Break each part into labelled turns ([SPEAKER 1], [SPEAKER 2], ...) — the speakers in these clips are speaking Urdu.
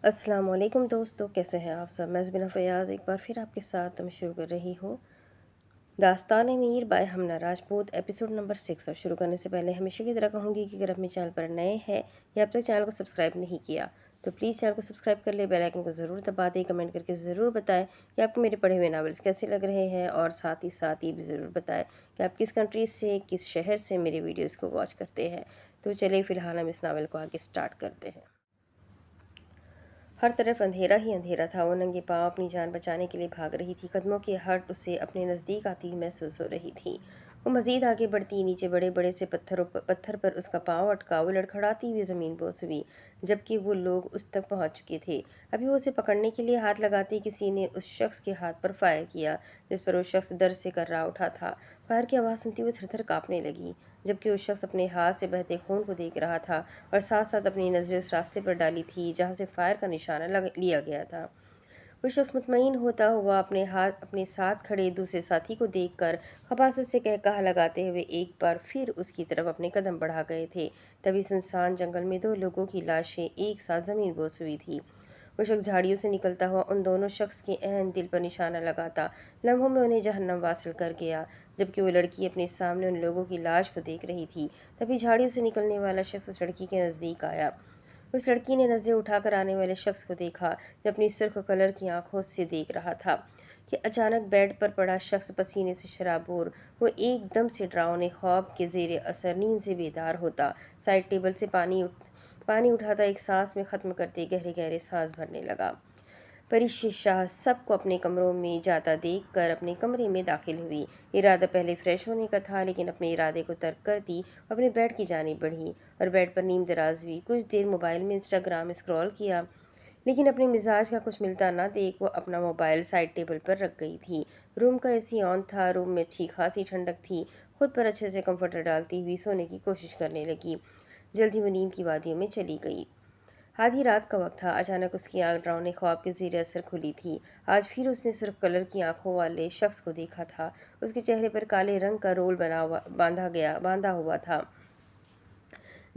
[SPEAKER 1] السلام علیکم دوستو، کیسے ہیں آپ سب؟ میں زبینہ فیاض ایک بار پھر آپ کے ساتھ شروع کر رہی ہوں داستان میر bye Humna Rajput episode number 6۔ اور شروع کرنے سے پہلے ہمیشہ کی طرح کہوں گی کہ اگر اپنے چینل پر نئے ہیں یا اب تک چینل کو سبسکرائب نہیں کیا تو پلیز چینل کو سبسکرائب کر لیں، بیل آئیکن کو ضرور دبا دیں، کمنٹ کر کے ضرور بتائیں کہ آپ کو میرے پڑھے ہوئے ناولز کیسے لگ رہے ہیں، اور ساتھ ہی یہ بھی ضرور بتائیں کہ آپ کس کنٹری سے، کس شہر سے میرے ویڈیوز کو واچ کرتے ہیں۔ تو چلیے فی الحال ہم اس ناول کو آگے سٹارٹ کرتے ہیں۔ ہر طرف اندھیرا ہی اندھیرا تھا۔ وہ ننگے پاؤں اپنی جان بچانے کے لیے بھاگ رہی تھی۔ قدموں کی ہٹ اسے اپنے نزدیک آتی ہوئی محسوس ہو رہی تھی۔ وہ مزید آگے بڑھتی، نیچے بڑے بڑے سے پتھر پر اس کا پاؤں اٹکا۔ وہ لڑکھڑاتی ہوئی زمین بوس ہوئی، جبکہ وہ لوگ اس تک پہنچ چکے تھے۔ ابھی وہ اسے پکڑنے کے لیے ہاتھ لگاتے کسی نے اس شخص کے ہاتھ پر فائر کیا، جس پر وہ شخص درد سے کرا اٹھا تھا۔ فائر کی آواز سنتی وہ تھر تھر کانپنے لگی، جبکہ اس شخص اپنے ہاتھ سے بہتے خون کو دیکھ رہا تھا اور ساتھ ساتھ اپنی نظریں اس راستے پر ڈالی تھی جہاں سے فائر کا نشانہ لیا گیا تھا۔ وہ شخص مطمئن ہوتا ہوا اپنے ساتھ کھڑے دوسرے ساتھی کو دیکھ کر خباثت سے کہا لگاتے ہوئے ایک بار پھر اس کی طرف اپنے قدم بڑھا گئے تھے۔ تبھی سنسان جنگل میں دو لوگوں کی لاشیں ایک ساتھ زمین بوس ہوئی تھی۔ وہ شخص جھاڑیوں سے نکلتا ہوا ان دونوں شخص کے عین دل پر نشانہ لگاتا لمحوں میں انہیں جہنم واصل کر گیا، جبکہ وہ لڑکی اپنے سامنے ان لوگوں کی لاش کو دیکھ رہی تھی۔ تبھی جھاڑیوں سے نکلنے والا شخص اس لڑکی کے نزدیک آیا۔ اس لڑکی نے نظریں اٹھا کر آنے والے شخص کو دیکھا جو اپنی سرخ کلر کی آنکھوں سے دیکھ رہا تھا کہ اچانک بیڈ پر پڑا شخص پسینے سے شرابور، وہ ایک دم سے ڈراؤنے خواب کے زیر اثر نیند سے بیدار ہوتا، سائڈ ٹیبل سے پانی اٹھاتا، ایک سانس میں ختم کرتے گہرے گہرے سانس بھرنے لگا۔ پریشی شاہ سب کو اپنے کمروں میں جاتا دیکھ کر اپنے کمرے میں داخل ہوئی۔ ارادہ پہلے فریش ہونے کا تھا، لیکن اپنے ارادے کو ترک کر دی، اپنے بیڈ کی جانب بڑھی اور بیڈ پر نیم دراز ہوئی۔ کچھ دیر موبائل میں انسٹاگرام اسکرول کیا، لیکن اپنے مزاج کا کچھ ملتا نہ دیکھ وہ اپنا موبائل سائڈ ٹیبل پر رکھ گئی تھی۔ روم کا AC آن تھا، روم میں اچھی خاصی ٹھنڈک تھی۔ خود پر اچھے سے کمفرٹر ڈالتی ہوئی سونے کی کوشش کرنے لگی۔ جلد ہی وہ نیند کی وادیوں میں چلی گئی۔ آدھی رات کا وقت تھا، اچانک اس کی آنکھ ڈراؤنے خواب کے زیر اثر کھلی تھی۔ آج پھر اس نے سرخ کلر کی آنکھوں والے شخص کو دیکھا تھا۔ اس کے چہرے پر کالے رنگ کا رول باندھا ہوا تھا،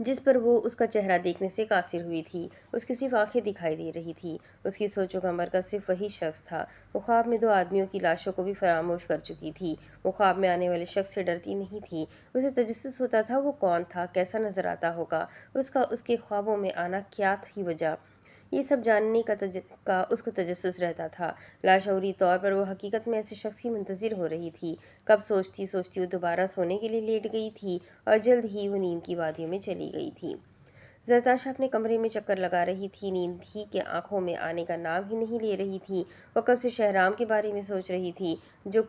[SPEAKER 1] جس پر وہ اس کا چہرہ دیکھنے سے قاصر ہوئی تھی۔ اس کی صرف آنکھیں دکھائی دے رہی تھی۔ اس کی سوچوں کا مرکز صرف وہی شخص تھا۔ وہ خواب میں دو آدمیوں کی لاشوں کو بھی فراموش کر چکی تھی۔ وہ خواب میں آنے والے شخص سے ڈرتی نہیں تھی، اسے تجسس ہوتا تھا وہ کون تھا، کیسا نظر آتا ہوگا، اس کے خوابوں میں آنا کیا تھی وجہ۔ یہ سب جاننے کا اس کو تجسس رہتا تھا۔ لاشعوری طور پر وہ حقیقت میں ایسے شخص کی منتظر ہو رہی تھی۔ کب سوچتی وہ دوبارہ سونے کے لیے لیٹ گئی تھی اور جلد ہی وہ نیند کی وادیوں میں چلی گئی تھی۔ زرتاشا اپنے کمرے میں چکر لگا رہی تھی، نیند ہی کے آنکھوں میں آنے کا نام ہی نہیں لے رہی تھی۔ وہ کب سے شہرام کے بارے میں سوچ رہی تھی، جو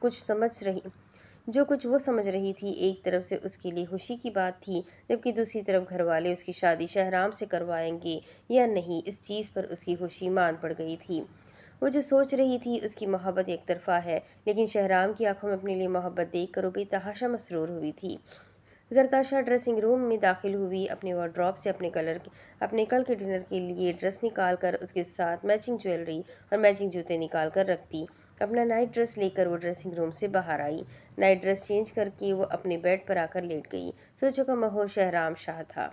[SPEAKER 1] کچھ وہ سمجھ رہی تھی ایک طرف سے اس کے لیے خوشی کی بات تھی، جبکہ دوسری طرف گھر والے اس کی شادی شہرام سے کروائیں گے یا نہیں، اس چیز پر اس کی خوشی مان پڑ گئی تھی۔ وہ جو سوچ رہی تھی اس کی محبت ایک طرفہ ہے، لیکن شہرام کی آنکھوں میں اپنے لیے محبت دیکھ کر وہ بے تحاشا مسرور ہوئی تھی۔ زرتاشا ڈریسنگ روم میں داخل ہوئی، اپنے وارڈروب سے اپنے کل کے ڈنر کے لیے ڈریس نکال کر اس کے ساتھ میچنگ جویلری اور میچنگ جوتے نکال کر رکھ دی۔ اپنا نائٹ ڈریس لے کر وہ ڈریسنگ روم سے باہر آئی۔ نائٹ ڈریس چینج کر کے وہ اپنے بیڈ پر آ کر لیٹ گئی۔ سوچوں کا ماحول شہرام شاہ تھا۔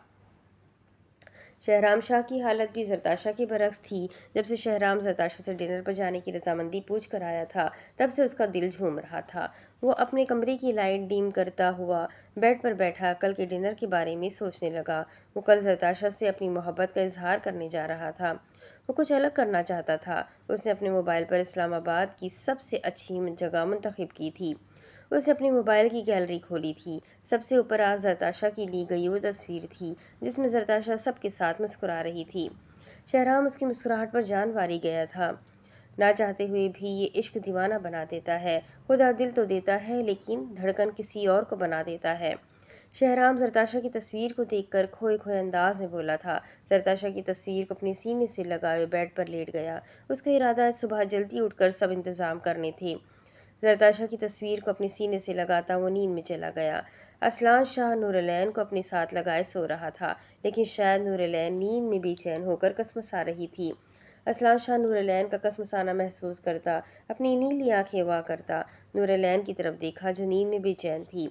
[SPEAKER 1] شہرام شاہ کی حالت بھی زرتاشا کے برعکس تھی۔ جب سے شہرام زرتاشا سے ڈنر پر جانے کی رضامندی پوچھ کر آیا تھا، تب سے اس کا دل جھوم رہا تھا۔ وہ اپنے کمرے کی لائٹ ڈیم کرتا ہوا بیڈ پر بیٹھا کل کے ڈنر کے بارے میں سوچنے لگا۔ وہ کل زرتاشا سے اپنی محبت کا اظہار کرنے جا رہا تھا۔ وہ کچھ الگ کرنا چاہتا تھا۔ اس نے اپنے موبائل پر اسلام آباد کی سب سے اچھی جگہ منتخب کی تھی۔ اس نے اپنے موبائل کی گیلری کھولی تھی۔ سب سے اوپر آج زرتاشا کی لی گئی وہ تصویر تھی، جس میں زرتاشا سب کے ساتھ مسکرا رہی تھی۔ شہرام اس کی مسکراہٹ پر جان واری گیا تھا۔ نہ چاہتے ہوئے بھی یہ عشق دیوانہ بنا دیتا ہے۔ خدا دل تو دیتا ہے، لیکن دھڑکن کسی اور کو بنا دیتا ہے۔ شہرام زرتاشا کی تصویر کو دیکھ کر کھوئے انداز میں بولا تھا۔ زرتاشا کی تصویر کو اپنے سینے سے لگائے بیڈ پر لیٹ گیا۔ اس کا ارادہ آج صبح جلدی اٹھ کر سب انتظام کرنے تھے۔ زرتاشا کی تصویر کو اپنے سینے سے لگاتا وہ نیند میں چلا گیا۔ اصلان شاہ نورالعین کو اپنے ساتھ لگائے سو رہا تھا، لیکن شاید نورالعین نیند میں بے چین ہو کر کسمسا رہی تھی۔ اصلان شاہ نورالعین کا کسمسانا محسوس کرتا اپنی نیلی آنکھیں وا کرتا نورالعین کی طرف دیکھا جو نیند میں بے چین تھی۔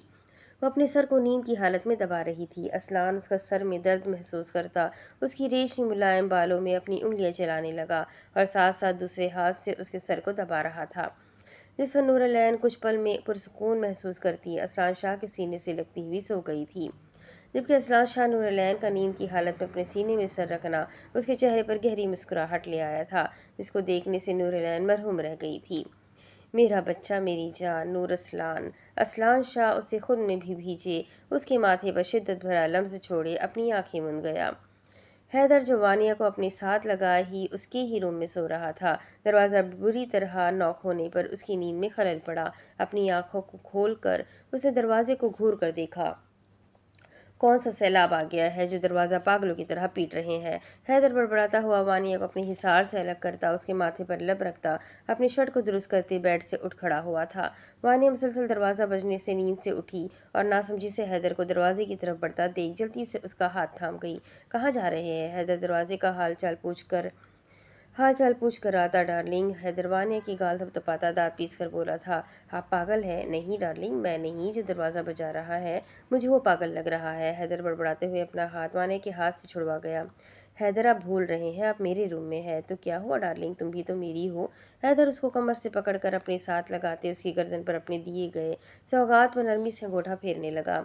[SPEAKER 1] وہ اپنے سر کو نیند کی حالت میں دبا رہی تھی۔ اسلان اس کا سر میں درد محسوس کرتا اس کی ریشمی ملائم بالوں میں اپنی انگلیاں چلانے لگا اور ساتھ ساتھ دوسرے ہاتھ سے اس کے سر کو دبا رہا تھا، جس پر نور العین کچھ پل میں پرسکون محسوس کرتی اسلان شاہ کے سینے سے لگتی ہوئی سو گئی تھی، جبکہ اسلان شاہ نور العین کا نیند کی حالت میں اپنے سینے میں سر رکھنا اس کے چہرے پر گہری مسکراہٹ لے آیا تھا، جس کو دیکھنے سے نور العین مرحوم رہ گئی تھی۔ میرا بچہ، میری جان، نور اسلان۔ اسلان شاہ اسے خود میں بھی بھیجے اس کے ماتھے پر شدت بھرا لمس چھوڑے اپنی آنکھیں موند گیا۔ حیدر جو وانیہ کو اپنے ساتھ لگائے ہی اس کے ہی روم میں سو رہا تھا، دروازہ بری طرح نوک ہونے پر اس کی نیند میں خلل پڑا۔ اپنی آنکھوں کو کھول کر اس نے دروازے کو گھور کر دیکھا۔ کون سا سیلاب آ گیا ہے جو دروازہ پاگلوں کی طرح پیٹ رہے ہیں؟ حیدر بڑبڑاتا ہوا وانیہ کو اپنے حصار سے الگ کرتا، اس کے ماتھے پر لب رکھتا، اپنی شرٹ کو درست کرتے بیڈ سے اٹھ کھڑا ہوا تھا۔ وانیہ مسلسل دروازہ بجنے سے نیند سے اٹھی اور ناسمجھی سے حیدر کو دروازے کی طرف بڑھتا دیکھ جلدی سے اس کا ہاتھ تھام گئی۔ کہاں جا رہے ہیں؟ حیدر دروازے کا حال چال پوچھ کر آتا۔ ڈارلنگ، حیدر وانیہ کی گال تھپتھپاتا دانت پیس کر بولا تھا۔ آپ پاگل ہیں؟ نہیں ڈارلنگ، میں نہیں جو دروازہ بجا رہا ہے، مجھے وہ پاگل لگ رہا ہے۔ حیدر بڑبڑاتے ہوئے اپنا ہاتھ وانیہ کے ہاتھ سے چھڑوا گیا۔ حیدر، آپ بھول رہے ہیں، آپ میرے روم میں ہیں۔ تو کیا ہوا ڈارلنگ، تم بھی تو میری ہو۔ حیدر اس کو کمر سے پکڑ کر اپنے ساتھ لگاتے اس کی گردن پر اپنے دیے گئے سوغات پر نرمی سے انگوٹھا پھیرنے لگا۔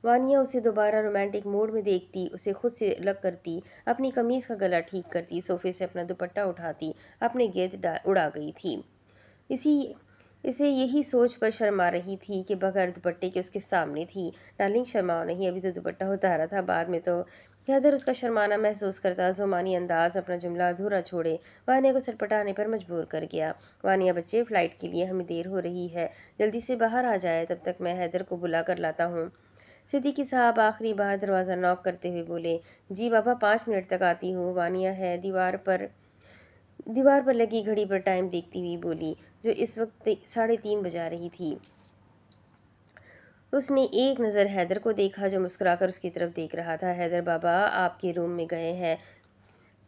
[SPEAKER 1] وانیہ اسے دوبارہ رومانٹک موڈ میں دیکھتی، اسے خود سے الگ کرتی، اپنی قمیص کا گلا ٹھیک کرتی، صوفے سے اپنا دوپٹہ اٹھاتی اپنے گرد اڑا گئی تھی۔ اسے یہی سوچ پر شرم آ رہی تھی کہ بغیر دوپٹے کے اس کے سامنے تھی۔ ڈارلنگ، شرماؤ نہیں، ابھی تو دوپٹہ اتارا تھا، بعد میں تو۔ حیدر اس کا شرمانا محسوس کرتا زمانی انداز اپنا جملہ ادھورا چھوڑے وانیہ کو سٹپٹانے پر مجبور کر گیا۔ وانیہ بچے، فلائٹ کے لیے ہمیں دیر ہو رہی ہے، جلدی سے باہر آ جائے، تب تک میں حیدر کو بلا کر لاتا ہوں۔ صدیقی صاحب آخری بار دروازہ نوک کرتے ہوئے بولے۔ جی بابا، 5 منٹ تک آتی ہوں۔ وانیہ ہے دیوار پر لگی گھڑی پر ٹائم دیکھتی ہوئی بولی، جو اس وقت 3:30 بجا رہی تھی۔ اس نے ایک نظر حیدر کو دیکھا جو مسکرا کر اس کی طرف دیکھ رہا تھا۔ حیدر بابا آپ کے روم میں گئے ہیں؟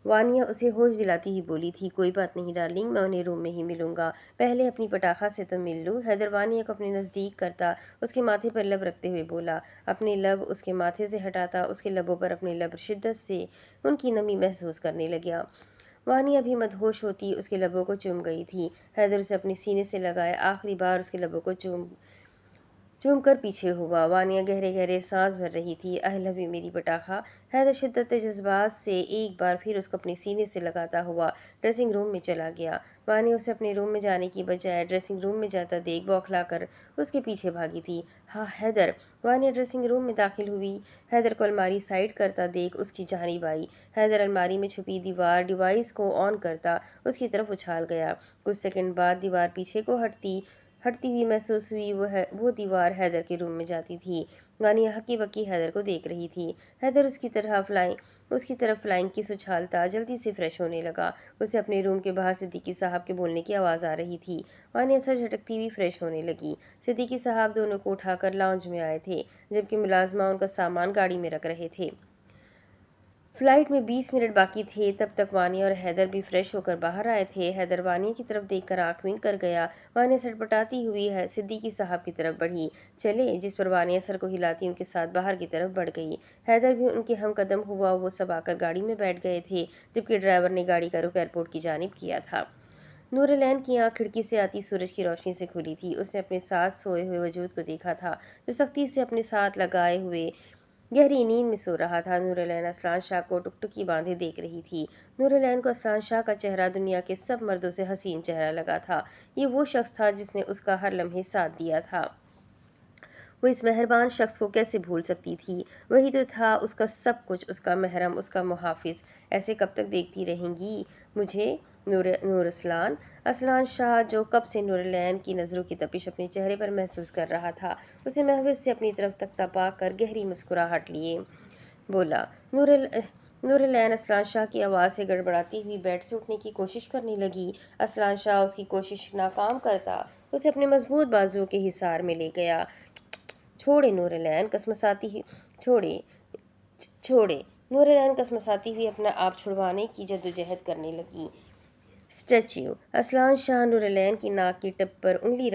[SPEAKER 1] وانیہ اسے ہوش دلاتی ہوئی بولی تھی۔ کوئی بات نہیں ڈارلنگ، میں انہیں روم میں ہی ملوں گا، پہلے اپنی پٹاخہ سے تو مل لوں۔ حیدر وانیہ کو اپنے نزدیک کرتا اس کے ماتھے پر لب رکھتے ہوئے بولا، اپنے لب اس کے ماتھے سے ہٹاتا اس کے لبوں پر اپنے لب شدت سے ان کی نمی محسوس کرنے لگا۔ وانیہ بھی مدہوش ہوتی اس کے لبوں کو چوم گئی تھی۔ حیدر اسے اپنے سینے سے لگائے آخری بار اس کے لبوں کو چوم کر پیچھے ہوا۔ وانیہ گہرے گہرے سانس بھر رہی تھی۔ آئی لو یو میری پٹاخہ۔ حیدر شدت جذبات سے ایک بار پھر اس کو اپنے سینے سے لگاتا ہوا ڈریسنگ روم میں چلا گیا۔ وانیہ اسے اپنے روم میں جانے کی بجائے ڈریسنگ روم میں جاتا دیکھ بوکھلا کر اس کے پیچھے بھاگی تھی۔ ہاں حیدر۔ وانیہ ڈریسنگ روم میں داخل ہوئی، حیدر کو الماری سائڈ کرتا دیکھ اس کی جانب آئی۔ حیدر الماری میں چھپی ڈیوائس کو آن کرتا اس کی طرف اچھال گیا۔ کچھ سیکنڈ بعد دیوار پیچھے کو ہٹتی ہوئی محسوس ہوئی، وہ دیوار حیدر کے روم میں جاتی تھی۔ وانیہ ہکی بکی حیدر کو دیکھ رہی تھی۔ حیدر اس کی طرف فلائنگ کس اچھالتا جلدی سے فریش ہونے لگا۔ اسے اپنے روم کے باہر صدیقی صاحب کے بولنے کی آواز آ رہی تھی۔ وانیہ سر جھٹکتی ہوئی فریش ہونے لگی۔ صدیقی صاحب دونوں کو اٹھا کر لاؤنج میں آئے تھے، جبکہ ملازمہ ان کا سامان گاڑی میں رکھ رہے تھے۔ فلائٹ میں 20 منٹ باقی تھے، تب تک وانیہ اور حیدر بھی فریش ہو کر باہر آئے تھے۔ حیدر وانیہ کی طرف دیکھ کر آنکھ ونک کر گیا۔ وانیہ سٹپٹاتی ہوئی صدیقی صاحب کی طرف بڑھی۔ چلے؟ جس پر وانیہ سر کو ہلاتی ان کے ساتھ باہر کی طرف بڑھ گئی۔ حیدر بھی ان کے ہم قدم ہوا۔ وہ سب آ کر گاڑی میں بیٹھ گئے تھے، جبکہ ڈرائیور نے گاڑی کا رخ ایئرپورٹ کی جانب کیا تھا۔ نور العین کی آنکھ کھڑکی سے آتی سورج کی روشنی سے کھلی تھی۔ اس نے اپنے ساتھ سوئے ہوئے وجود کو دیکھا تھا، جو سختی سے اپنے ساتھ لگائے ہوئے گہری نیند میں سو رہا تھا۔ نور العین اسلان شاہ کو ٹکٹکی باندھے دیکھ رہی تھی۔ نور العین کو اسلان شاہ کا چہرہ دنیا کے سب مردوں سے حسین چہرہ لگا تھا۔ یہ وہ شخص تھا جس نے اس کا ہر لمحے ساتھ دیا تھا۔ وہ اس مہربان شخص کو کیسے بھول سکتی تھی؟ وہی تو تھا اس کا سب کچھ، اس کا محرم، اس کا محافظ۔ ایسے کب تک دیکھتی رہیں گی مجھے؟ نور اسلان شاہ، جو کب سے نور العین کی نظروں کی تپش اپنے چہرے پر محسوس کر رہا تھا، اسے محوش سے اپنی طرف تکتا پا کر گہری مسکراہٹ لیے بولا۔ نور العین اسلان شاہ کی آواز سے گڑبڑاتی ہوئی بیڈ سے اٹھنے کی کوشش کرنے لگی۔ اسلان شاہ اس کی کوشش ناکام کرتا اسے اپنے مضبوط بازوؤں کے حصار میں لے گیا۔ چھوڑے نور العین، چھوڑے۔ نور العین کسمساتی ہوئی اپنا آپ چھڑوانے کی جدوجہد کرنے لگی۔ اسٹیچو۔ اسلان شاہ نور العین کی ناک کی ٹپ پر انگلی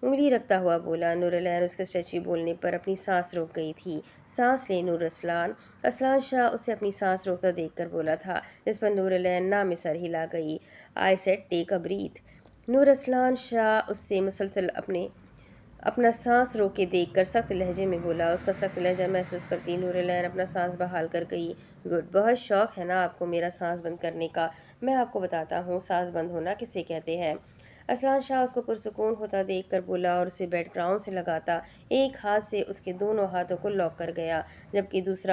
[SPEAKER 1] انگلی رکھتا ہوا بولا۔ نورالعین اس کے اسٹیچو بولنے پر اپنی سانس روک گئی تھی۔ سانس لے نور اسلان۔ اسلان شاہ اسے اپنی سانس روکتا دیکھ کر بولا تھا، اس پر نورالعین نام سر ہلا گئی۔ I said take a breath. نور اسلان شاہ اس سے مسلسل اپنا سانس روک کے دیکھ کر سخت لہجے میں بولا۔ اس کا سخت لہجہ محسوس کرتی نورالعین اپنا سانس بحال کر گئی۔ گڈ، بہت شوق ہے نا آپ کو میرا سانس بند کرنے کا؟ میں آپ کو بتاتا ہوں سانس بند ہونا کسے کہتے ہیں۔ اسلان شاہ اس کو پرسکون ہوتا دیکھ کر بولا اور اسے بیڈ گراؤنڈ سے لگاتا ایک ہاتھ سے اس کے دونوں ہاتھوں کو لاک کر گیا، جبکہ دوسرے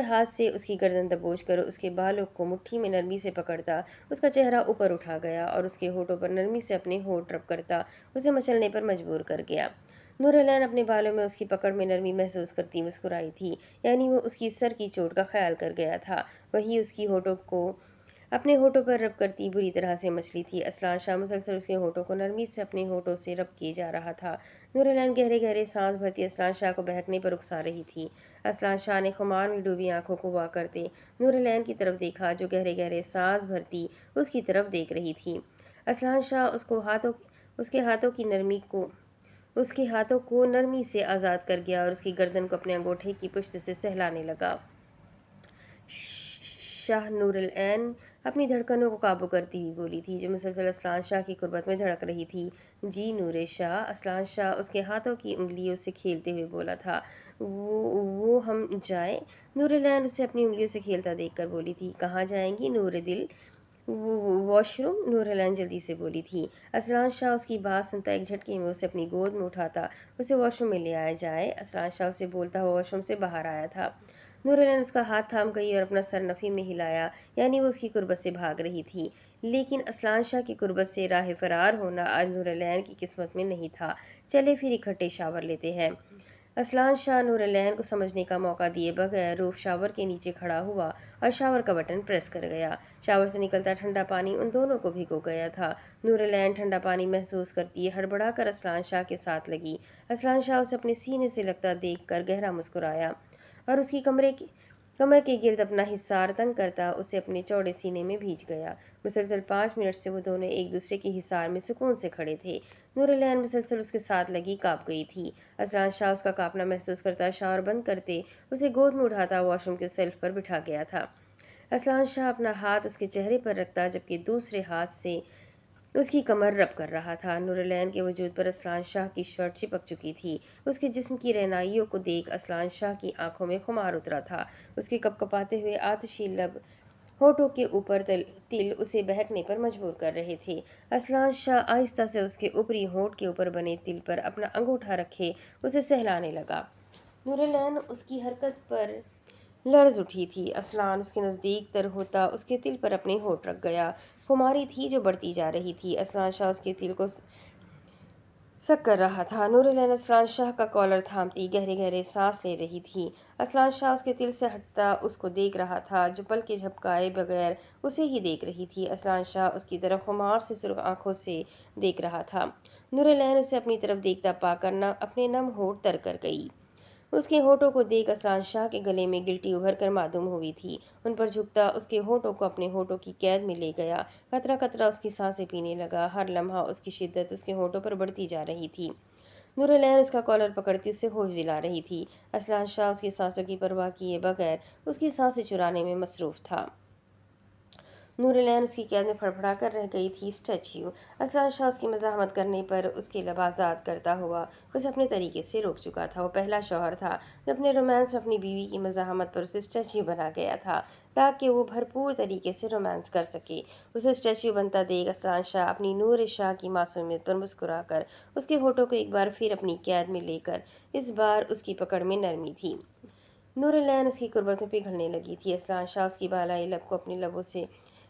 [SPEAKER 1] ہاتھ سے اس کی گردن دبوچ کر اس کے بالوں کو مٹھی میں نرمی سے پکڑتا اس کا چہرہ اوپر اٹھا گیا اور اس کے ہونٹوں پر نرمی سے اپنے ہونٹ رب کرتا اسے مچلنے پر مجبور کر گیا۔ نورالعین اپنے بالوں میں اس کی پکڑ میں نرمی محسوس کرتی مسکرائی تھی، یعنی وہ اس کی سر کی چوٹ کا خیال کر گیا تھا، وہی اس کی ہونٹوں کو اپنے ہونٹوں پر رب کرتی بری طرح سے مچلی تھی۔ اسلان شاہ مسلسل اس کے ہونٹوں کو نرمی سے اپنے ہونٹوں سے رب کیے جا رہا تھا۔ نورالعین گہرے گہرے سانس بھرتی اسلان شاہ کو بہکنے پر اکسا رہی تھی۔ اسلان شاہ نے خمار میں ڈوبی آنکھوں کو وا کرتے نورالعین کی طرف دیکھا، جو گہرے گہرے سانس بھرتی اس کی طرف دیکھ رہی تھی۔ اسلان شاہ اس کے ہاتھوں کو نرمی سے آزاد کر گیا اور اس کی گردن کو اپنے انگوٹھے کی پشت سے سہلانے لگا۔ شاہ نورالعین اپنی دھڑکنوں کو قابو کرتی ہوئی بولی تھی، جو مسلسل اسلان شاہ کی قربت میں دھڑک رہی تھی۔ جی نور شاہ۔ اسلان شاہ اس کے ہاتھوں کی انگلیوں سے کھیلتے ہوئے بولا تھا۔ وہ ہم جائیں؟ نورالعین اسے اپنی انگلیوں سے کھیلتا دیکھ کر بولی تھی۔ کہاں جائیں گی نور دل؟ واش روم، نورالعین جلدی سے بولی تھی۔ اسلان شاہ اس کی بات سنتا ایک جھٹکے میں اسے اپنی گود میں اٹھاتا اسے واش روم میں لے آیا جائے۔ اسلان شاہ اسے بولتا ہوا واش روم سے باہر آیا تھا۔ نورالعین اس کا ہاتھ تھام گئی اور اپنا سر نفی میں ہلایا، یعنی وہ اس کی قربت سے بھاگ رہی تھی، لیکن اسلان شاہ کی قربت سے راہ فرار ہونا آج نورالعین کی قسمت میں نہیں تھا۔ چلے پھر اکٹھے شاور لیتے ہیں۔ اسلان شاہ نورالعین کو سمجھنے کا موقع دیے بغیر روف شاور کے نیچے کھڑا ہوا اور شاور کا بٹن پریس کر گیا۔ شاور سے نکلتا ٹھنڈا پانی ان دونوں کو بھگو گیا تھا۔ نورالعین ٹھنڈا پانی محسوس کرتی ہڑبڑا کر اسلان شاہ کے ساتھ لگی۔ اسلان شاہ اسے اپنے سینے سے لگتا دیکھ کر گہرا مسکرایا اور اس کی کمر کے گرد اپنا حصار تنگ کرتا اسے اپنے چوڑے سینے میں بھیج گیا۔ مسلسل 5 منٹ سے وہ دونوں ایک دوسرے کے حصار میں سکون سے کھڑے تھے۔ نورالعین مسلسل اس کے ساتھ لگی کانپ گئی تھی۔ اسلان شاہ اس کا کانپنا محسوس کرتا شاور بند کرتے اسے گود میں اٹھاتا واش روم کے سیلف پر بٹھا گیا تھا۔ اسلان شاہ اپنا ہاتھ اس کے چہرے پر رکھتا جبکہ دوسرے ہاتھ سے اس کی کمر رب کر رہا تھا۔ نورالعین کے وجود پر اسلان شاہ کی شرٹ چپک چکی تھی۔ اس کے جسم کی رہنائیوں کو دیکھ اسلان شاہ کی آنکھوں میں خمار اترا تھا۔ اس کے کپکپاتے ہوئے آتشی لب ہونٹوں کے اوپر تل اسے بہکنے پر مجبور کر رہے تھے۔ اسلان شاہ آہستہ سے اس کے اوپری ہونٹ کے اوپر بنے تل پر اپنا انگوٹھا رکھے اسے سہلانے لگا۔ نورالعین اس کی حرکت پر لرز اٹھی تھی۔ اسلان اس کے نزدیک تر ہوتا اس کے تل پر اپنے ہونٹ رکھ گیا۔ خماری تھی جو بڑھتی جا رہی تھی۔ اسلان شاہ اس کے تل کو سک کر رہا تھا۔ نورالعین اسلان شاہ کا کالر تھامتی گہرے گہرے سانس لے رہی تھی۔ اسلان شاہ اس کے تل سے ہٹتا اس کو دیکھ رہا تھا، جو پلکیں جھپکائے بغیر اسے ہی دیکھ رہی تھی۔ اسلان شاہ اس کی طرف خمار سے سرخ آنکھوں سے دیکھ رہا تھا۔ نورالعین اسے اپنی طرف دیکھتا پا کر اپنے نم ہونٹ تر کر گئی۔ اس کے ہونٹوں کو دیکھ اسلان شاہ کے گلے میں گلٹی ابھر کر معدوم ہوئی تھی۔ ان پر جھکتا اس کے ہونٹوں کو اپنے ہونٹوں کی قید میں لے گیا۔ قطرہ قطرہ اس کی سانسیں پینے لگا۔ ہر لمحہ اس کی شدت اس کے ہونٹوں پر بڑھتی جا رہی تھی۔ نورالعین اس کا کالر پکڑتی اسے ہوش دلا رہی تھی۔ اسلان شاہ اس کی سانسوں کی پرواہ کیے بغیر اس کی سانسیں چرانے میں مصروف تھا۔ نورالعین اس کی قید میں پھڑپھڑا کر رہ گئی تھی اسٹیچو۔ اسلان شاہ اس کی مزاحمت کرنے پر اس کے لب آزاد کرتا ہوا اسے اپنے طریقے سے روک چکا تھا۔ وہ پہلا شوہر تھا جو اپنے رومانس میں اپنی بیوی کی مزاحمت پر اسے اسٹیچو بنا گیا تھا تاکہ وہ بھرپور طریقے سے رومانس کر سکے۔ اسے اسٹیچو بنتا دیکھ اسلان شاہ اپنی نور شاہ کی معصومیت پر مسکرا کر اس کے ہونٹوں کو ایک بار پھر اپنی قید میں لے کر اس بار اس کی پکڑ میں نرمی تھی۔ نورالعین اس کی قربت میں پگھلنے لگی تھی۔ اسلان شاہ اس کی بالائی لب کو اپنے لبوں سے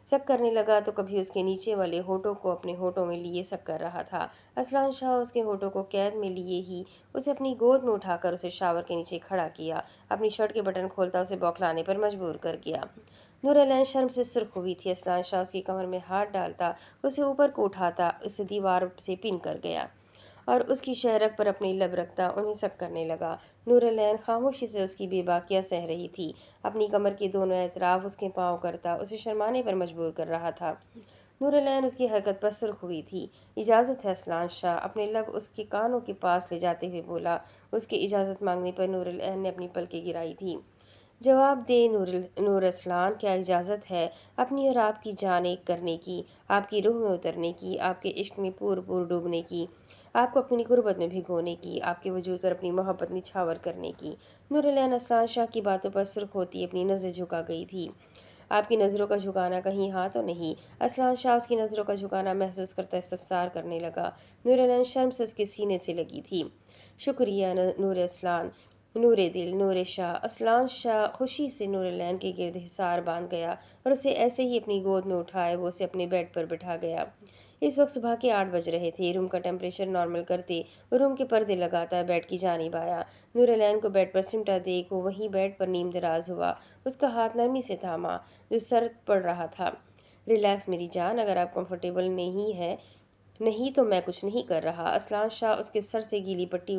[SPEAKER 1] سک کرنے لگا تو کبھی اس کے نیچے والے ہونٹوں کو اپنے ہونٹوں میں لیے سک کر رہا تھا۔ اسلان شاہ اس کے ہونٹوں کو قید میں لیے ہی اسے اپنی گود میں اٹھا کر اسے شاور کے نیچے کھڑا کیا۔ اپنی شرٹ کے بٹن کھولتا اسے بوکھلانے پر مجبور کر گیا۔ نورالعین شرم سے سرخ ہوئی تھی۔ اسلان شاہ اس کی کمر میں ہاتھ ڈالتا اسے اوپر کو اٹھاتا اسے دیوار سے پن کر گیا اور اس کی شہرک پر اپنی لب رکھتا انہیں سک کرنے لگا۔ نورالعین خاموشی سے اس کی بے باکیاں سہ رہی تھی۔ اپنی کمر کے دونوں اطراف اس کے پاؤں کرتا اسے شرمانے پر مجبور کر رہا تھا۔ نورالعین اس کی حرکت پر سرخ ہوئی تھی۔ اجازت ہے اسلان شاہ، اپنے لب اس کے کانوں کے پاس لے جاتے ہوئے بولا۔ اس کی اجازت مانگنے پر نورالعین نے اپنی پلکیں گرائی تھی۔ جواب دے نور اسلان، کیا اجازت ہے اپنی اور آپ کی جان ایک کرنے کی، آپ کی روح میں اترنے کی، آپ کے عشق میں پور پور ڈوبنے کی، آپ کو اپنی غربت میں بھگونے کی، آپ کے وجود پر اپنی محبت نچھاور کرنے کی۔ نورالعین اسلان شاہ کی باتوں پر سرخ ہوتی اپنی نظر جھکا گئی تھی۔ آپ کی نظروں کا جھکانا کہیں ہاں تو نہیں؟ اسلان شاہ اس کی نظروں کا جھکانا محسوس کرتا استفسار کرنے لگا۔ نورالعین شرم سے اس کے سینے سے لگی تھی۔ شکریہ نور اسلان، نور دل، نور شاہ۔ اسلان شاہ خوشی سے نورالعین کے گرد حصار باندھ گیا اور اسے ایسے ہی اپنی گود میں اٹھائے وہ اسے اپنے بیڈ پر بٹھا گیا۔ اس وقت صبح کے 8 بج رہے تھے۔ روم کا ٹیمپریچر نارمل کرتے روم کے پردے لگاتا بیڈ کی جانب آیا۔ نورالعین کو بیڈ پر سمٹا دیکھ وہ وہیں بیڈ پر نیم دراز ہوا۔ اس کا ہاتھ نرمی سے تھاما جو سر پڑ رہا تھا۔ ریلیکس میری جان، اگر آپ کمفرٹیبل نہیں تو میں کچھ نہیں کر رہا۔ اسلان شاہ اس کے سر سے گیلی پٹی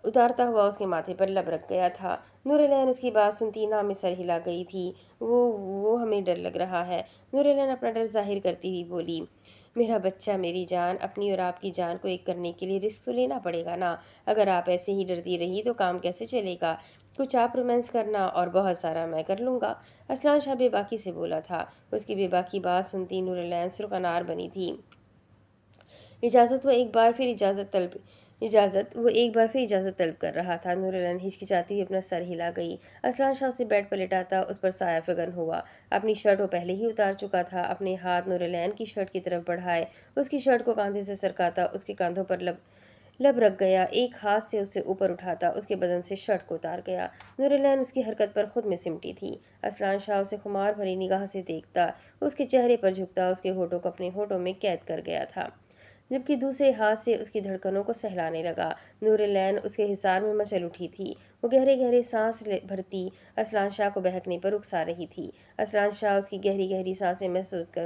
[SPEAKER 1] اتارتا ہوا اس کے ماتھے پر لب رکھ گیا تھا۔ نورالعین اس کی بات سنتی نہ میں سر ہلا گئی تھی۔ وہ ہمیں ڈر لگ رہا ہے۔ نورالعین اپنا ڈر ظاہر کرتی ہوئی بولی۔ میرا بچہ، میری جان، اپنی اور آپ کی جان کو ایک کرنے کے لیے رسک تو لینا پڑے گا نا۔ اگر آپ ایسے ہی ڈرتی رہی تو کام کیسے چلے گا؟ کچھ آپ رومانس کرنا اور بہت سارا میں کر لوں گا۔ اسلان شاہ بے باکی سے بولا تھا۔ اس کی بے باکی بات سنتی نورالعین سرخ انار بنی تھی۔ اجازت وہ ایک بار پھر اجازت طلب کر رہا تھا۔ نورالعین ہچکچاتی ہوئی اپنا سر ہلا گئی۔ اسلان شاہ اسے بیڈ پر لٹاتا اس پر سایہ فگن ہوا۔ اپنی شرٹ وہ پہلے ہی اتار چکا تھا۔ اپنے ہاتھ نورالعین کی شرٹ کی طرف بڑھائے اس کی شرٹ کو کاندھے سے سرکاتا اس کے کاندھوں پر لب رکھ گیا۔ ایک ہاتھ سے اسے اوپر اٹھاتا اس کے بدن سے شرٹ کو اتار گیا۔ نورالعین اس کی حرکت پر خود میں سمٹی تھی۔ اسلان شاہ اسے خمار بھری نگاہ سے دیکھتا، اس کے چہرے پر جھکتا، اس کے ہونٹوں کو اپنے ہونٹوں میں قید کر گیا تھا، جبکہ دوسرے ہاتھ سے اس کی دھڑکنوں کو سہلانے لگا۔ نورالعین اس کے حصار میں مچل اٹھی تھی۔ وہ گہرے گہرے سانس بھرتی اسلان شاہ کو بہکنے پر اکسا رہی تھی۔ اسلان شاہ اس کی گہری گہری سانسیں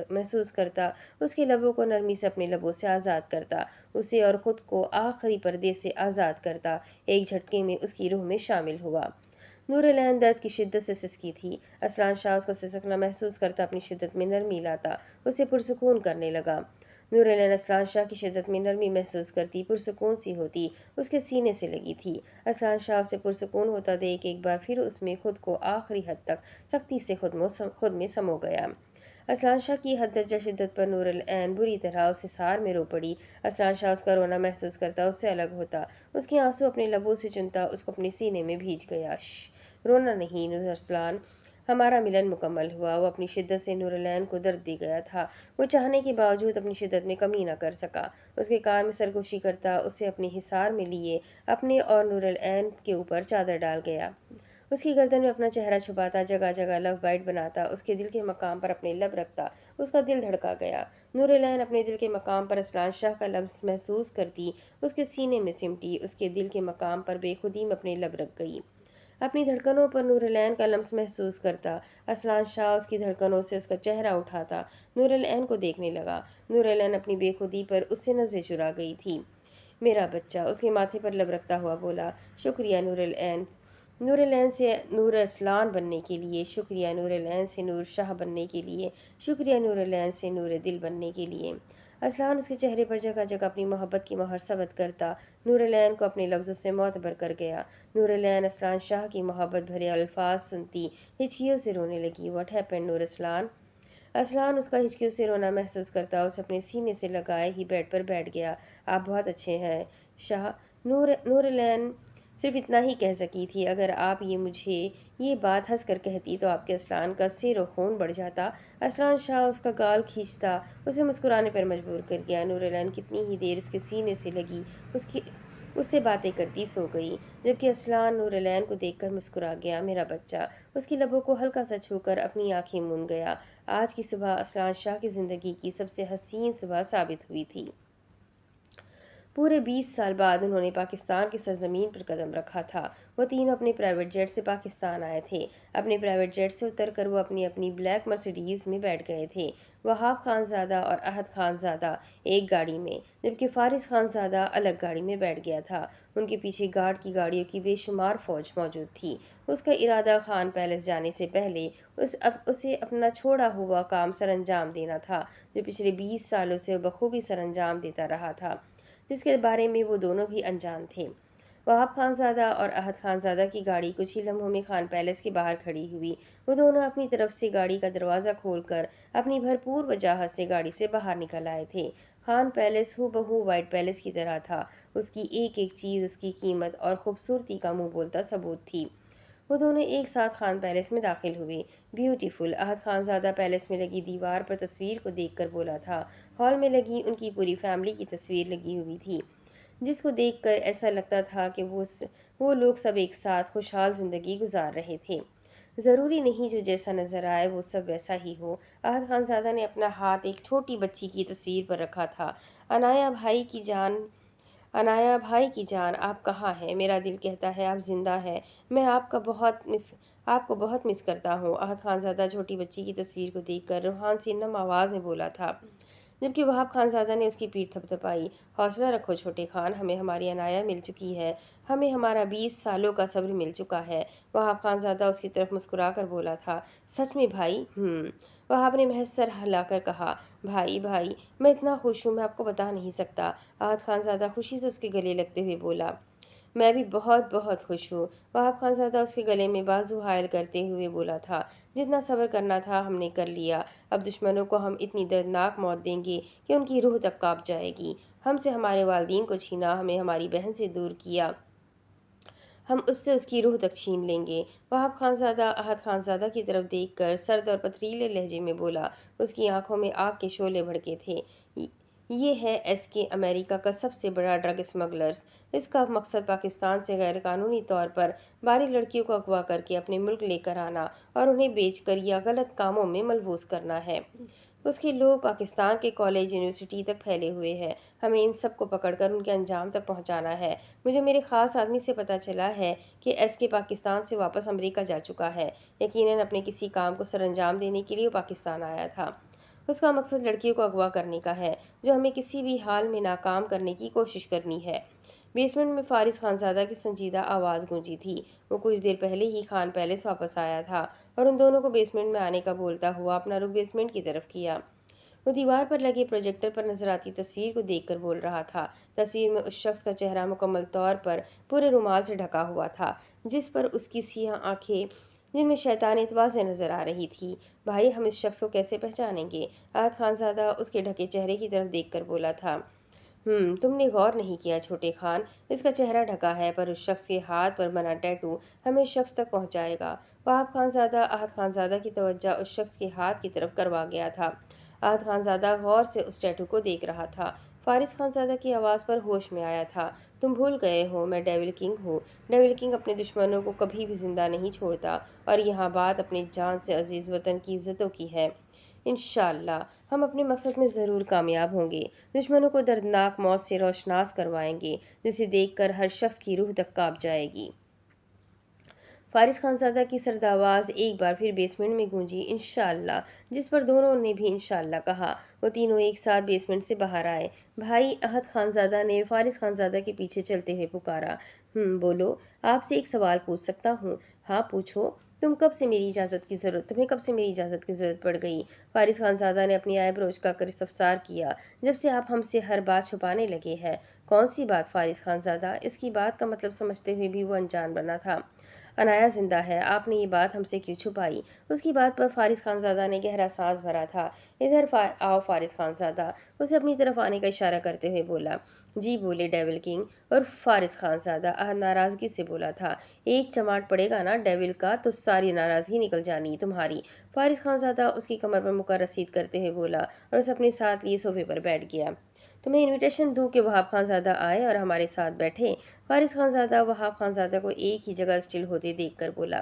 [SPEAKER 1] محسوس کرتا، اس کے لبوں کو نرمی سے اپنے لبوں سے آزاد کرتا، اسے اور خود کو آخری پردے سے آزاد کرتا، ایک جھٹکے میں اس کی روح میں شامل ہوا۔ نورالعین درد کی شدت سے سسکی تھی۔ اسلان شاہ اس کا سسکنا محسوس کرتا اپنی شدت میں نرمی لاتا، اسے پرسکون کرنے لگا۔ نورالعین اسلان شاہ کی شدت میں نرمی محسوس کرتی پرسکون سی ہوتی اس کے سینے سے لگی تھی۔ اسلان شاہ اسے پرسکون ہوتا دیکھ ایک بار پھر اس میں خود کو آخری حد تک سختی سے خود میں سمو گیا۔ اسلان شاہ کی حد درجہ شدت پر نورالعین بری طرح اس حصار میں رو پڑی۔ اسلان شاہ اس کا رونا محسوس کرتا اس سے الگ ہوتا، اس کے آنسو اپنے لبوں سے چنتا اس کو اپنے سینے میں بھیج گیا۔ رونا نہیں نور اسلان، ہمارا ملن مکمل ہوا۔ وہ اپنی شدت سے نورالعین کو درد دے گیا تھا۔ وہ چاہنے کے باوجود اپنی شدت میں کمی نہ کر سکا۔ اس کے کان میں سرگوشی کرتا اسے اپنے حصار میں لیے اپنے اور نورالعین کے اوپر چادر ڈال گیا۔ اس کی گردن میں اپنا چہرہ چھپاتا، جگہ جگہ لو بائٹ بناتا، اس کے دل کے مقام پر اپنے لب رکھتا، اس کا دل دھڑکا گیا۔ نورالعین اپنے دل کے مقام پر اسلان شاہ کا لمس محسوس کرتی اس کے سینے میں سمٹی، اس کے دل کے مقام پر بے خودی میں اپنے لب رکھ گئی۔ اپنی دھڑکنوں پر نورالعین کا لمس محسوس کرتا اسلان شاہ اس کی دھڑکنوں سے اس کا چہرہ اٹھاتا نورالعین کو دیکھنے لگا۔ نورالعین اپنی بے خودی پر اس سے نظریں چرا گئی تھی۔ میرا بچہ، اس کے ماتھے پر لب رکھتا ہوا بولا۔ شکریہ نورالعین، نورالعین سے نور اسلان بننے کے لیے، شکریہ نورالعین سے نور شاہ بننے کے لیے، شکریہ نورالعین سے نور دل بننے کے لیے۔ اسلان اس کے چہرے پر جگہ جگہ اپنی محبت کی مہر ثبت کرتا نورالعین کو اپنے لفظوں سے معتبر کر گیا۔ نورالعین اسلان شاہ کی محبت بھرے الفاظ سنتی ہچکیوں سے رونے لگی۔ واٹ ہیپنڈ نور اسلان؟ اسلان اس کا ہچکیوں سے رونا محسوس کرتا اسے اپنے سینے سے لگائے ہی بیڈ پر بیٹھ گیا۔ آپ بہت اچھے ہیں شاہ۔ نورالعین صرف اتنا ہی کہہ سکی تھی۔ اگر آپ مجھے یہ بات ہنس کر کہتی تو آپ کے اسلان کا سیر و خون بڑھ جاتا۔ اسلان شاہ اس کا گال کھینچتا اسے مسکرانے پر مجبور کر گیا۔ نورالعین کتنی ہی دیر اس کے سینے سے لگی اس سے باتیں کرتی سو گئی، جبکہ اسلان نورالعین کو دیکھ کر مسکرا گیا۔ میرا بچہ، اس کی لبوں کو ہلکا سا چھو کر اپنی آنکھیں موند گیا۔ آج کی صبح اسلان شاہ کی زندگی کی سب سے حسین صبح ثابت ہوئی تھی۔ پورے 20 سال بعد انہوں نے پاکستان کی سرزمین پر قدم رکھا تھا۔ وہ تینوں اپنے پرائیویٹ جیٹ سے پاکستان آئے تھے۔ اپنے پرائیویٹ جیٹ سے اتر کر وہ اپنی اپنی بلیک مرسیڈیز میں بیٹھ گئے تھے، وہاب خان زادہ اور احد خان زادہ ایک گاڑی میں، جبکہ فارس خان زادہ الگ گاڑی میں بیٹھ گیا تھا۔ ان کے پیچھے گارڈ کی گاڑیوں کی بے شمار فوج موجود تھی۔ اس کا ارادہ خان پیلس جانے سے پہلے اسے اپنا چھوڑا ہوا کام سر انجام دینا تھا، جو پچھلے 20 سالوں سے بخوبی سر انجام دیتا رہا تھا، جس کے بارے میں وہ دونوں بھی انجان تھے۔ وہاب خان زادہ اور احد خان زادہ کی گاڑی کچھ ہی لمحوں میں خان پیلس کے باہر کھڑی ہوئی۔ وہ دونوں اپنی طرف سے گاڑی کا دروازہ کھول کر اپنی بھرپور وجاہت سے گاڑی سے باہر نکل آئے تھے۔ خان پیلس ہو بہو وائٹ پیلس کی طرح تھا۔ اس کی ایک ایک چیز اس کی قیمت اور خوبصورتی کا منہ بولتا ثبوت تھی۔ وہ دونوں ایک ساتھ خان پیلس میں داخل ہوئے۔ بیوٹیفل، احد خان زادہ پیلس میں لگی دیوار پر تصویر کو دیکھ کر بولا تھا۔ ہال میں لگی ان کی پوری فیملی کی تصویر لگی ہوئی تھی، جس کو دیکھ کر ایسا لگتا تھا کہ وہ لوگ سب ایک ساتھ خوشحال زندگی گزار رہے تھے۔ ضروری نہیں جو جیسا نظر آئے وہ سب ویسا ہی ہو۔ احد خان زادہ نے اپنا ہاتھ ایک چھوٹی بچی کی تصویر پر رکھا تھا۔ انایا بھائی کی جان آپ کہاں ہیں؟ میرا دل کہتا ہے آپ زندہ ہیں۔ میں آپ کو بہت مس کرتا ہوں۔ احد خان زادہ چھوٹی بچی کی تصویر کو دیکھ کر روحان سے نم آواز میں بولا تھا، جبکہ وہاب خان زادہ نے اس کی پیٹھ تھپتھپائی۔ حوصلہ رکھو چھوٹے خان، ہمیں ہماری انایا مل چکی ہے، ہمیں ہمارا 20 سالوں کا صبر مل چکا ہے۔ وہاب خان زادہ اس کی طرف مسکرا کر بولا تھا، سچ میں بھائی؟ وہاب نے محض سر ہلا کر کہا، بھائی میں اتنا خوش ہوں میں آپ کو بتا نہیں سکتا۔ احد خان زادہ خوشی سے اس کے گلے لگتے ہوئے بولا، میں بھی بہت بہت خوش ہوں۔ وہاب خان زادہ اس کے گلے میں بازو حائل کرتے ہوئے بولا تھا، جتنا صبر کرنا تھا ہم نے کر لیا، اب دشمنوں کو ہم اتنی دردناک موت دیں گے کہ ان کی روح تک کانپ جائے گی۔ ہم سے ہمارے والدین کو چھینا، ہمیں ہماری بہن سے دور کیا، ہم اس سے اس کی روح تک چھین لیں گے۔ وہاب خان زادہ احد خان زادہ کی طرف دیکھ کر سرد اور پتریلے لہجے میں بولا، اس کی آنکھوں میں آگ کے شعلے بھڑکے تھے، یہ ہے ایس کے، امریکہ کا سب سے بڑا ڈرگ اسمگلرز۔ اس کا مقصد پاکستان سے غیر قانونی طور پر باری لڑکیوں کو اغوا کر کے اپنے ملک لے کر آنا اور انہیں بیچ کر یا غلط کاموں میں ملوث کرنا ہے۔ اس کے لوگ پاکستان کے کالج یونیورسٹی تک پھیلے ہوئے ہیں، ہمیں ان سب کو پکڑ کر ان کے انجام تک پہنچانا ہے۔ مجھے میرے خاص آدمی سے پتہ چلا ہے کہ ایس کے پاکستان سے واپس امریکہ جا چکا ہے، یقیناً اپنے کسی کام کو سر انجام دینے کے لیے وہ پاکستان آیا تھا۔ اس کا مقصد لڑکیوں کو اغوا کرنے کا ہے، جو ہمیں کسی بھی حال میں ناکام کرنے کی کوشش کرنی ہے۔ بیسمنٹ میں فارس خان زادہ کی سنجیدہ آواز گونجی تھی۔ وہ کچھ دیر پہلے ہی خان پیلس واپس آیا تھا اور ان دونوں کو بیسمنٹ میں آنے کا بولتا ہوا اپنا رخ بیسمنٹ کی طرف کیا۔ وہ دیوار پر لگے پروجیکٹر پر نظر آتی تصویر کو دیکھ کر بول رہا تھا۔ تصویر میں اس شخص کا چہرہ مکمل طور پر پورے رومال سے ڈھکا ہوا تھا، جس پر اس کی سیاہ آنکھیں، جن میں شیطانیت واضح نظر آ رہی تھی۔ بھائی ہم اس شخص کو کیسے پہچانیں گے؟ احد خان زادہ اس کے ڈھکے چہرے کی طرف دیکھ کر بولا تھا، تم نے غور نہیں کیا چھوٹے خان، اس کا چہرہ ڈھکا ہے پر اس شخص کے ہاتھ پر بنا ٹیٹو ہمیں اس شخص تک پہنچائے گا۔ وہاب خان زادہ احد خان زادہ کی توجہ اس شخص کے ہاتھ کی طرف کروا گیا تھا۔ احد خان زادہ غور سے اس ٹیٹو کو دیکھ رہا تھا۔ فارس خان زادہ کی آواز پر ہوش میں آیا تھا، تم بھول گئے ہو میں ڈیول کنگ ہوں۔ ڈیول کنگ اپنے دشمنوں کو کبھی بھی زندہ نہیں چھوڑتا، اور یہاں بات اپنی جان سے عزیز وطن کی عزتوں کی ہے۔ انشاءاللہ ہم اپنے مقصد میں ضرور کامیاب ہوں گے، دشمنوں کو دردناک موت سے روشناس کروائیں گے، جسے دیکھ کر ہر شخص کی روح تک کانپ جائے گی۔ فارس خان زادہ کی سرد آواز ایک بار پھر بیسمنٹ میں گونجی، انشاءاللہ، جس پر دونوں نے بھی انشاءاللہ کہا۔ وہ تینوں ایک ساتھ بیسمنٹ سے باہر آئے۔ بھائی، احد خان زادہ نے فارس خان زادہ کے پیچھے چلتے ہوئے پکارا۔ بولو، آپ سے ایک سوال پوچھ سکتا ہوں؟ ہاں پوچھو۔ تمہیں کب سے میری اجازت کی ضرورت پڑ گئی؟ فارس خان زادہ نے اپنی آئی برو اچکا کر استفسار کیا، جب سے آپ ہم سے ہر بات چھپانے لگے ہیں۔ کون سی بات فارس خان زادہ؟ اس کی بات کا مطلب سمجھتے ہوئے بھی وہ انجان بنا تھا۔ انایا زندہ ہے، آپ نے یہ بات ہم سے کیوں چھپائی؟ اس کی بات پر فارس خان زادہ نے گہرا سانس بھرا تھا۔ ادھر آؤ فارس خان زادہ، اسے اپنی طرف آنے کا اشارہ کرتے ہوئے بولا۔ جی بولے ڈیول کنگ اور فارس خان زادہ، احد ناراضگی سے بولا تھا۔ ایک چماٹ پڑے گا نا ڈیول کا تو ساری ناراضگی نکل جانی تمہاری۔ فارس خان زادہ اس کی کمر پر مکر رسید کرتے ہوئے بولا اور اسے اپنے ساتھ لیے صوفے پر بیٹھ گیا۔ تمہیں انویٹیشن دوں کہ وہاب خان زادہ آئے اور ہمارے ساتھ بیٹھے؟ فارس خان زادہ وہاب خان زادہ کو ایک ہی جگہ اسٹل ہوتے دیکھ کر بولا۔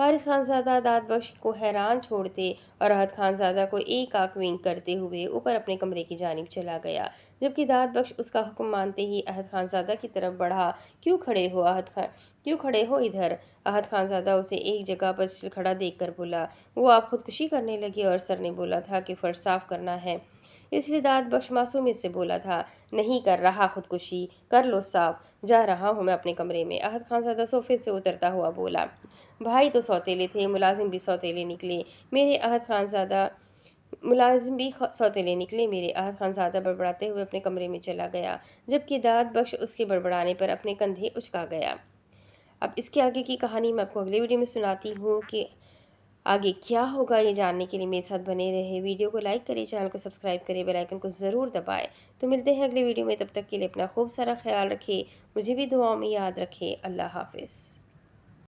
[SPEAKER 1] فارس خانزادہ داد بخش کو حیران چھوڑتے اور احد خانزادہ کو ایک آنکھ ونک کرتے ہوئے اوپر اپنے کمرے کی جانب چلا گیا، جبکہ داد بخش اس کا حکم مانتے ہی احد خانزادہ کی طرف بڑھا۔ کیوں کھڑے ہو ادھر؟ احد خانزادہ اسے ایک جگہ پر کھڑا دیکھ کر بولا۔ وہ آپ خودکشی کرنے لگے اور سر نے بولا تھا کہ فرش صاف کرنا ہے، اس لیے داد بخش معصومیت سے بولا تھا، نہیں کر رہا خودکشی، کر لو صاف، جا رہا ہوں میں اپنے کمرے میں۔ احد خانزادہ صوفے سے اترتا ہوا بولا۔ بھائی تو سوتیلے تھے، ملازم بھی سوتیلے نکلے میرے احد خانزادہ بڑبڑاتے ہوئے اپنے کمرے میں چلا گیا، جبکہ داد بخش اس کے بڑبڑانے پر اپنے کندھے اچکا گیا۔ اب اس کے آگے کی کہانی میں آپ کو اگلے ویڈیو میں سناتی ہوں کہ آگے کیا ہوگا۔ یہ جاننے کے لیے میرے ساتھ بنے رہے، ویڈیو کو لائک کریں، چینل کو سبسکرائب کریں، بیل آئیکن کو ضرور دبائیں۔ تو ملتے ہیں اگلے ویڈیو میں، تب تک کے لیے اپنا خوب سارا خیال رکھیں، مجھے بھی دعاؤں میں یاد رکھیں۔ اللہ حافظ۔